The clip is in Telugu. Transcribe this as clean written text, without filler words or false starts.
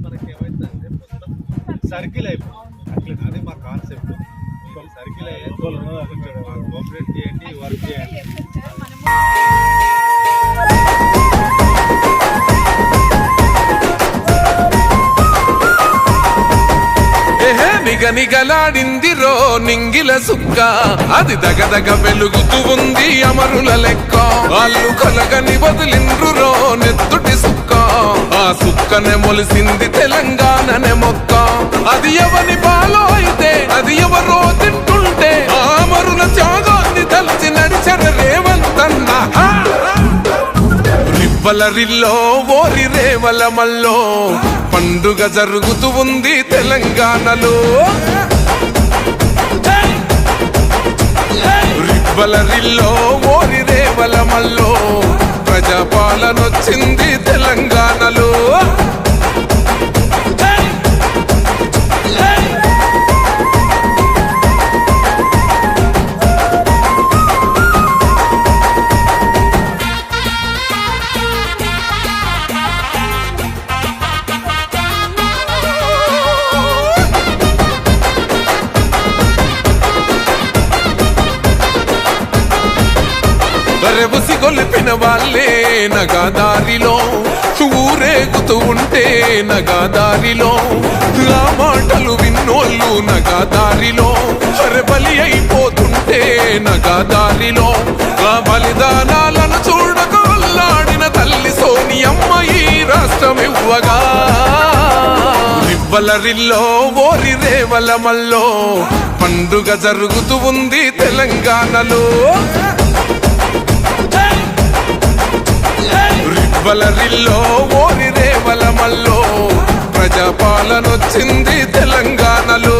మనకి ఏమైందంటే మొత్తం సర్కిల్ అయిపోయింది. అది మా కాన్సెప్ట్. సర్కిల్ అయ్యే కోఆపరేట్ చేయండి, వర్క్ చేయండి. నిగనిగలాడిందిరో నింగిల సుక్క, అది దగదగ వెలుగుతూ ఉంది అమరుల లెక్క. వాళ్ళు కలగని వదిలిండ్రురో నెత్తుటి సుక్క, ఆ సుక్కనే మొలిసింది తెలంగాణనే మొక్క. అది ఎవని పాలో అయితే అది ఎవరో తింటుంటే, ఆ అమరుల త్యాగాన్ని తలచి నడిచర రేవంతన్న. రివ్వల రిల్లో ఓరి రేవల మల్లో పండుగ జరుగుతూ ఉంది తెలంగాణలో. రివ్వల రిల్లో ఓరి రేవల మల్లో ప్రజాపాలనొచ్చింది తెలంగాణలో. గొలిపిన వాళ్ళే నగాదారిలో ఊరేగుతూ ఉంటే నగాదారిలో, ఆ మాటలు విన్నోళ్ళు నగాదారిలో బలి అయిపోతుంటే నగాదారిలో. ఆ బలిదానాలను చూడక అల్లాడిన తల్లి సోనియమ్మ ఈ రాష్ట్రం ఇవ్వగా. రివ్వల రిల్లో ఓరి రేవల మల్లో పండుగ జరుగుతూ ఉంది తెలంగాణలో. రివ్వల రిల్లో ఓరి రేవల మల్లో ప్రజాపాలనొచ్చింది తెలంగాణలో.